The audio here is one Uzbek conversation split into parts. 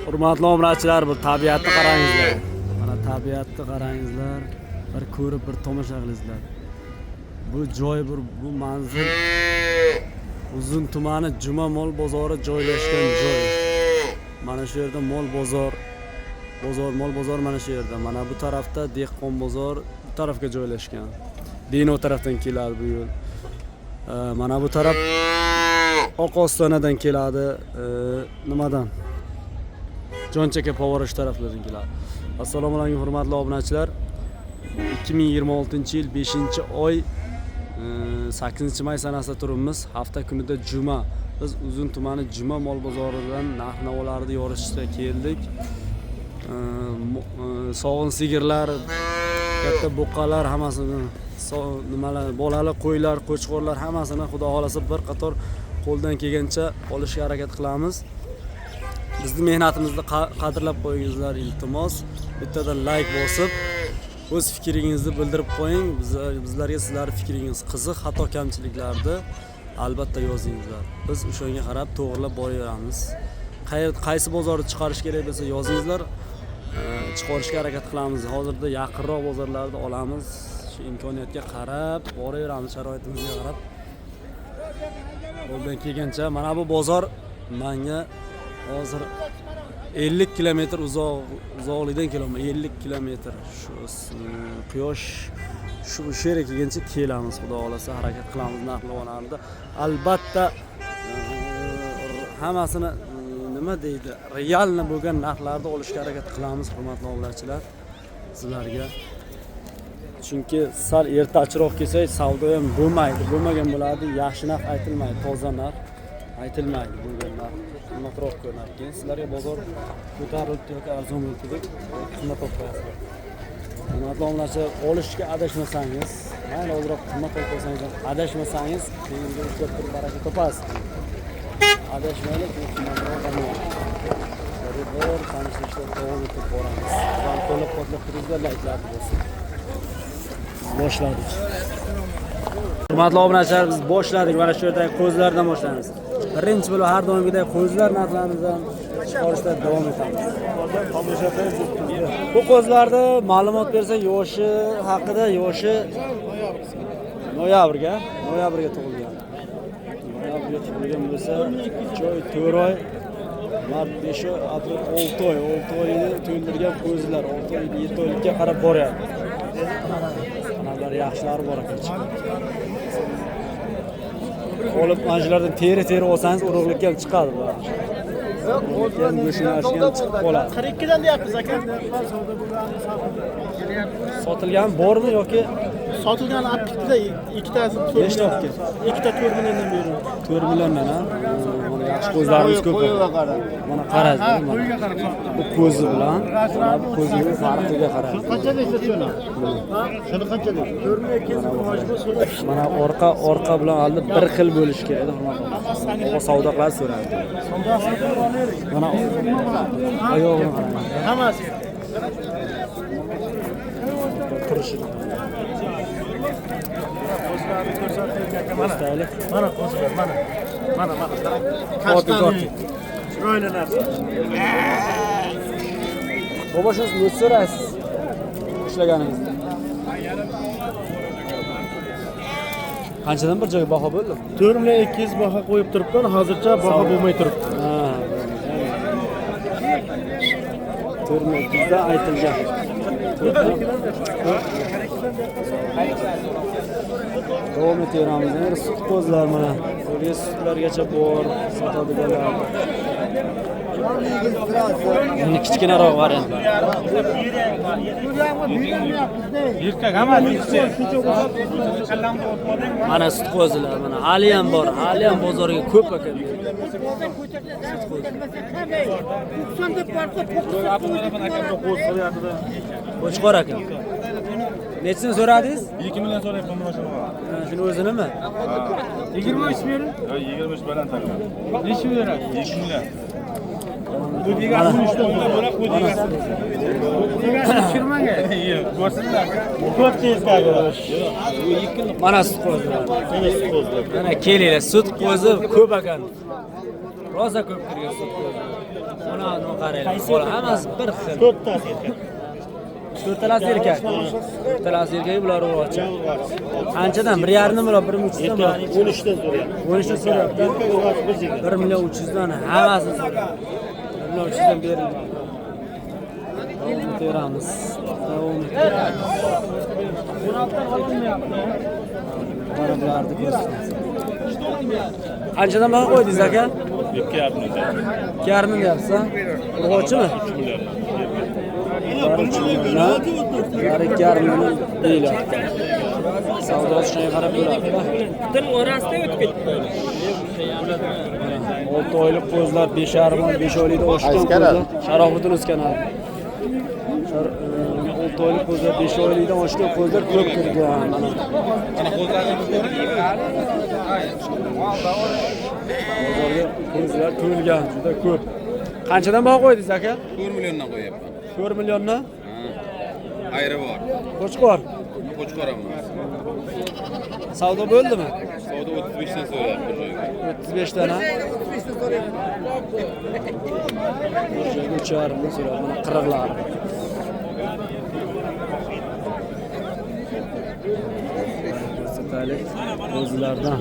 Hurmatli obunachilar, bu tabiatni qarangizlar. Mana tabiatni qarangizlar. Bir ko'rib, bir tomosha qilingizlar. Bu joy, bu manzil Uzun tumani Juma mol bozori joylashgan joy. Mana shu yerda mol bozor mana shu yerda. Mana bu tarafda dehqon bozor bu tarafga joylashgan. Dino tarafdan keladi bu yo'l. Mana bu taraf Oqostonadan keladi. Nimadan? Jonchaka Povorish taraflardan keladi. Assalomu alaykum hurmatli obunachilar. 2026-yil 5-oy 8-may sanasida turibmiz. Hafta kunida juma. Biz Uzun tumani Juma mol bozoridan narx-navolarni yorishga keldik. Sog'in sigirlar, katta buqalar hammasini, nimalar, bolali qo'ylar, qo'chqorlar hammasini xudo xolasa bir qator qo'ldan kelgancha olishga harakat qilamiz. Bizning mehnatimizni qadrlab qo'yingizlar, iltimos. Bittadan like bosib, o'z fikringizni bildirib qo'ying. Bizlarga sizlarning fikringiz qiziq, xato kamchiliklarni albatta yozingizlar. Biz o'shanga qarab to'g'rilab boraveramiz. Qaysi bozorni chiqarish kerak bo'lsa yozingizlar. Chiqarishga harakat qilamiz. Hozirda yaqinroq bozorlarni olamiz. Shu imkoniyatga qarab boraveramiz, sharoitimizga qarab. Qo'ldan kelgancha mana bu bozor menga hozir 50 kilometr uzoqlikdan kelaman. 50 kilometr. Shu quyosh shu yerga kelguncha kelamiz, xudo xolasa harakat qilamiz narxlarni. Albatta hammasini nima deydi, realni bo'lgan narxlarda olishga harakat qilamiz, hurmatli obunachilar. Sizlarga chunki sal ertachiroq kelsak, savdo ham bo'lmagan bo'ladi, yaxshi narx aytilmaydi, toza narx aytilmaydi, bo'lgan narx qimmatroq ko'rinar. Keyin sizlarga bozor ko'tarilib yoki arzon bo'lib qimmatroq qo'yasizlar. Hurmatli obunachilar, olishga adashmasangiz, mayli ozroq qimmat qo'ysangiz, adashmasangiz, keyin ishlab turib baraka topasiz. Adashmaylik, qimmatroq bo'lmaydi. Bor tanishliklar davom etib boramiz. Qo'llab-quvvatlab turingizlar, like'larni bosing. Boshladik. Hurmatli obunachilar, biz boshladik. Mana shu yerdagi qo'zlardan boshlaymiz. Birinchi bo'lib har doimgidek qo'zlar narxlaridan chiqarishda davom etamiz. Bu qo'zlarni ma'lumot bersa, yoshi haqida, yoshi noyabrga tug'ilgan. Noyabrga tug'ilgan bo'lsa, 4 oy, mart 5 oy, aprel 6 oy, 6 oyni to'ldirgan qo'zlar 6 oy, 7 oylikka qarab boryapti. Qanaqalar yaxshilari bor ekan. Olib manjlardan teri olsangiz urug'likka ham chiqadi bu. Yo'q, go'shini ashgan chiqib qoladi. 42 dan deyapmiz aka. Sotilgan bormi yoki Sotilgan olib ketdi, ikkitasi 4 million. Ikkita 4 milliondan beri. 4 milliondan ha. Mana yaxshi qo'zlarimiz ko'p. Mana qarang, bu ko'zi bilan, bu ko'zining farqiga qarang. Qancha deysiz shuni? Ha? Shuni qancha deysiz? 4200 Mana orqa bilan aldi bir xil bo'lish kerak, hurmatli. O savdo qilib so'radi. Mana oyog'ini qarang. Hammasi. Turishi. Mana qo'zlar, mana. Qashqarning chiroyli narsa. Bobo siz ne so'raysiz? Ishlaganingizda. Qanchadan bir joyga baho bo'ldi? 4200 baho qo'yib turibman, hozircha baho bo'lmay turibdi. Ha. 4200 da aytilgan. Davom etaveramiz. Yana sut qo'zlar mana. Qo'lga sutlargacha bor, sotadiganlar. Buni kichkinaroq variant. Mana sut qo'zilar, mana hali ham bor. Hali ham bozorga ko'p ekan. Qo'chqor aka. Nechini so'radingiz? 2 million so'rayapman mana shuni. Shuni o'zinimi? 23 bering. Yo, 23 baland taqdim. Necha beradi? 2 million. Bu degan 3 ta bo'lib bu degan. Tushirmanga. Yo'q, ko'rsinlar. 400 taga. Mana sut qo'zilar. Mana kelinglar, sut qo'zi ko'p ekan. Rosa ko'p turgan sut qo'zi. Mana uni qaranglar. Bola hammasi bir xil. To'rttasi erkak. To'rtalasi erkak. To'rtalasi erkak bular o'g'ilcha. Qanchadan? 1.5 million, 1.3 dan. 13 dan so'rayapti. 13 dan so'rayapti. 1 million 300 dan hammasi. 1 million 300 dan beriladi. Teramiz. Qarablarni ko'rsatamiz. Qanchadan baho qo'ydingiz aka? 2,5 2,5 deyapsiz. Urg'ochimi? 2,5 million deyilyapti. Savdosi shunga qarab bo'ladi. Din orasida o'tib ketdi. 6 oylik qo'zlar 5,5 5 oylikda oshgan qo'zlar. Sharofiddin O'skanov. 6 oylik qo'zlar 5 oylikdan oshgan qo'zlar ko'p kirgan. Mana bozorga qo'zlar to'lgan, juda ko'p. Qanchadan baho qo'ydingiz aka? 4 milliondan qo'yapman. 4 millionni? Ayri bor. Qo'chqor. Qo'chqor ham. Savdo bo'ldimi? Savdo 35 dan so'rayapti bir joyga. 35 dan. 3,5 dan so'rayapti. Mana qirg'lar. Ko'rsataylik. O'zlardan.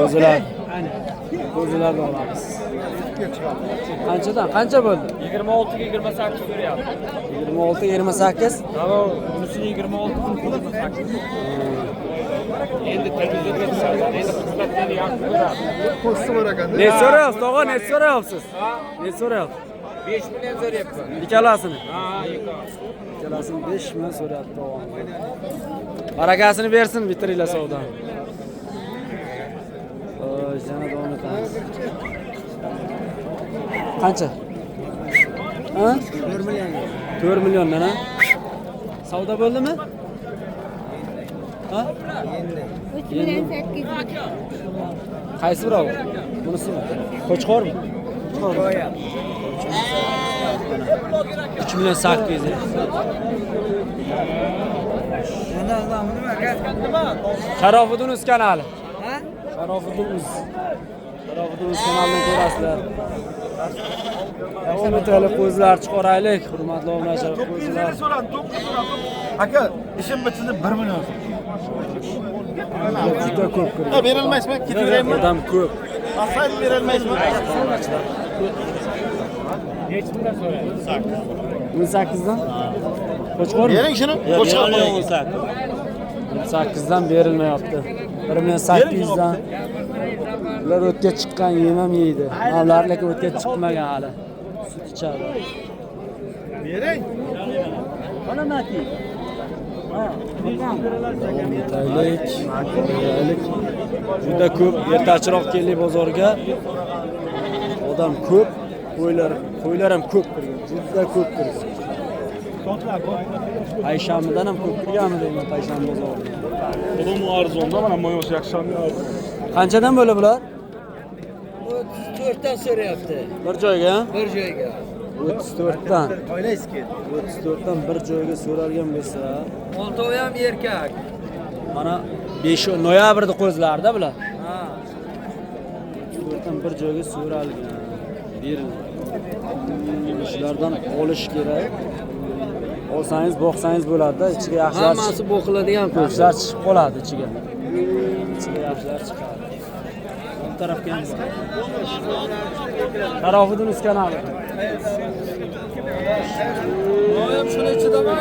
O'zlar. O'zlardan olamiz. Qanchadan? Qancha bo'ldi? 26 ga 28 so'rayapti. 26 28. Bravo, bunisi 26 28. Endi televizorga tushadi. Endi xizmatlarni yaxshi ko'radi. Ne so'rayapsiz, tog'a? Ne so'rayapsiz? Ne so'rayapsiz? 5 million so'rayapti. Ikkalasini. Ha, yo'q. Ikkalasini 5 million so'rayapti tog'a. Barakasini bersin, bitiringlar savdoni. Yana davom etamiz. Qancha? Ha? 4 million. 4 milliondan ha? Savdo bo'ldimi? Ha? 3 million 800. Qaysi birov? Bunisimi? Qo'chqormi? Qo'chqor. 3 million 800. Sharofiddin Uz kanali. Ha? Sharofiddin Uz. Sharofiddin Uz kanalini ko'rasizlar. Davom etaylik, qo'zlar chiqaraylik, hurmatli obunachilar, qo'zlar. Aka, ishim bitdi 1 million. Juda ko'p kirdi. Berilmaysizmi? Ketaveraymi? Odam ko'p. Asal berilmaysizmi? Obunachilar. Necha million so'rayapti? 18 dan. Qo'chqormi? Bering shuni. Qo'chqor 18 dan berilmayapti. 1 million 800 dan. Ular o'tga chiqqan yem ham yeydi. Ular lekin o'tga chiqmagan hali. Sut ichadi. Bering. Mana naki. Taylik. Juda ko'p. Ertachiroq keldik bozorga. Odam ko'p. Qo'ylar ham ko'p kirgan. Juda ko'p kirgan. Payshanbadan ham ko'p kirganmi deyman, payshanba bozorida. Odam arzonda mana moyos yaxshi. Qanchadan bo'ladi bular? 34 dan so'rayapti. Bir joyga? Bir joyga. 34 dan. Oilaysizki. 34 dan bir joyga so'ralgan bo'lsa, Oltovi ham erkak. mana 5 noyabrda qo'zlarda bular. Ha. 34 dan bir joyga so'ralgan. Berildi. Ishlardan olish kerak. Olsangiz, boqsangiz bo'ladi-da, ichiga yaxshilar. Hammasi bo'qiladigan qo'y. Yaxshilar chiqib qoladi ichiga. Ichiga yaxshilar chiqadi. Bu tarafga ham bor. Sharofiddin Uz kanali. Ham shuni ichidami?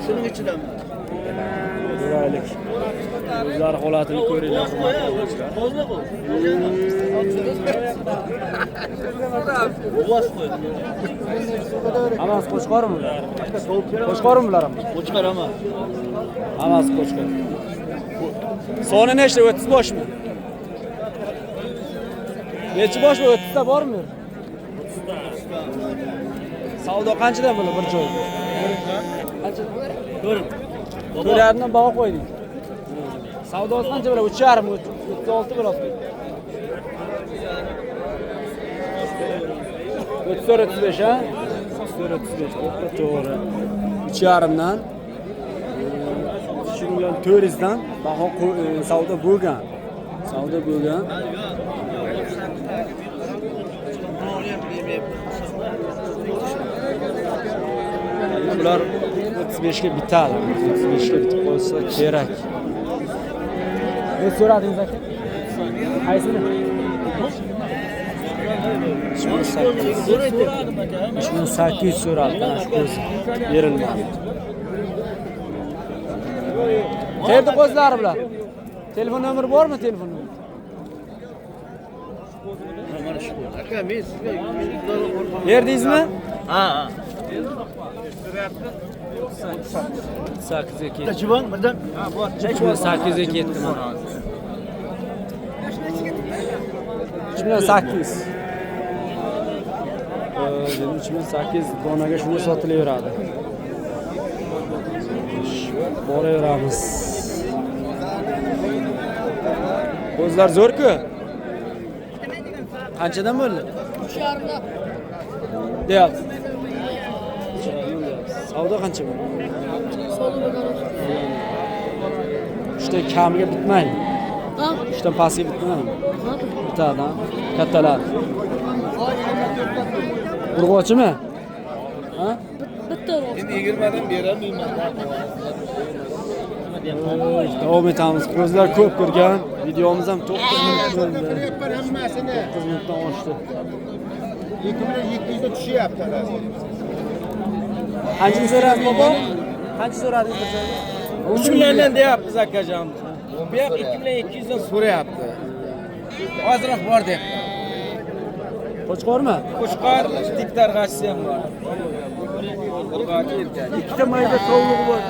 Shuning ichidami? Ko'raylik. O'zlari holatini ko'ringlar. Hammasi qo'chqormi bular? Qo'chqormi bular ham? Qo'chqor ham. Hammasi qo'chqor. Soni nechta? 30 boshmi? Nechi bosh bu? 30 ta bormi? 30 ta. Savdo qanchadan bo'ladi bir joy? Qancha? 4. 4 dan baho qo'ydik. Savdosi qancha bo'ladi? 3,5, 36 bo'ladi. 34-35 ha? 34-35 to'g'ri. 3,5 dan 3 million 400 dan baho savdo bo'lgan. Savdo bo'lgan. bular 35 ga bitadi. 35 ga bitib qolsa kerak. Ne so'radingiz aka? Qaysini? 800 so'radi mana shu ko'z berilmadi. Qayerda qo'zlari bular? Telefon nomeri bormi, telefon nomeri? Aka men sizga Berdingizmi? ha 8 ga ketdi. Chivon birdan 8 ga ketdi mana. 3800. 3800 donaga shunga sotilaveradi. Boraveramiz. Ko'zlar zo'r-ku. Qanchadan bo'ldi? 3,5 Deyapti. Savdo qancha bo'ldi? Ishda kamiga bitmaydi. Ishdan pastga bitmaydi. Bitadi, kattalar. Urg'ochimi? Ha? bitta urg'och. endi 20 dan berolmayman. Davom etamiz. Ko'zlar ko'p ko'rgan. Videomiz ham 9 minut bo'ldi. Hammasini 9 minutdan oshdi. 2700 ga tushyapti. Qancha so'radingiz bobo? Qancha so'radingiz? 3 milliondan deyapmiz akajon. Bu yoq 2200 dan so'rayapti. Ozroq bor deb. Qo'chqormi? Qo'chqor diktar g'ashsi ham bor. Urg'ochi erkak. Ikkita mayda tovuqi bor.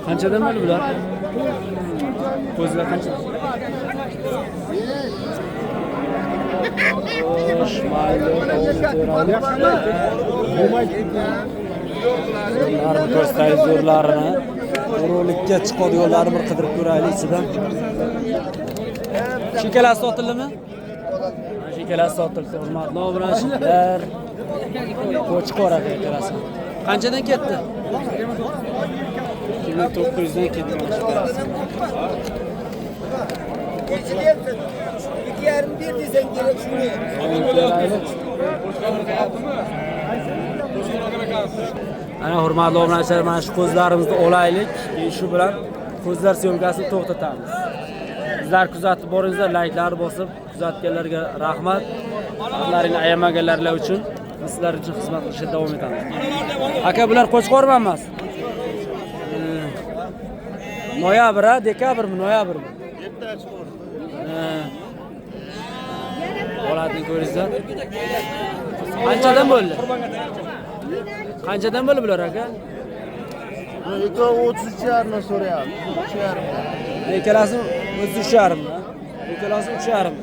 Qanchadan bo'ldi bular? Ko'zlar qancha? Xo'sh, mayli, zo'rlarni ko'rsataylik, zo'rlarini. Rolikka chiqadiganlarni bir qidirib ko'raylik ichidan. Shekalasi sotildimi? Shekalasi sotildi, hurmatli obunachilar. Qo'chqor aka shekalasi. Qanchadan ketdi? 2900 dan ketdi. Ana hurmatli obunachilar, mana shu ko'zlarimizni olaylik. Shu bilan ko'zlar syomkasini to'xtatamiz. Sizlar kuzatib boringizlar, layklarni bosib, kuzatganlarga rahmat. Sizlarni ayamaganlar uchun sizlar uchun xizmat qilishda davom etamiz. Aka, bular Qo'chqormi emas? Noyabr, dekabrmi, noyabrmi? Holatni ko'ringizlar. Qanchadan bo'ldi? Qanchadan bo'ldi bular aka? 33,5 dan so'rayapti. 3,5. Ikkalasi 33,5 dan. Ikkalasi 3,5.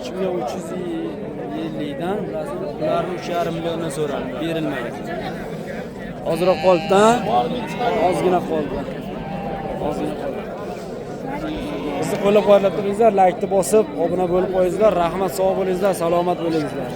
2350 dan, bularni 3,5 milliondan so'radi. Berilmaydi. Ozroq qoldi-da. Ozgina qoldi. Ozgina qoldi. Bizni qo'llab-quvvatlab turingizlar, laykni bosib, obuna bo'lib qo'yingizlar. Rahmat, sog' bo'lingizlar, salomat bo'lingizlar.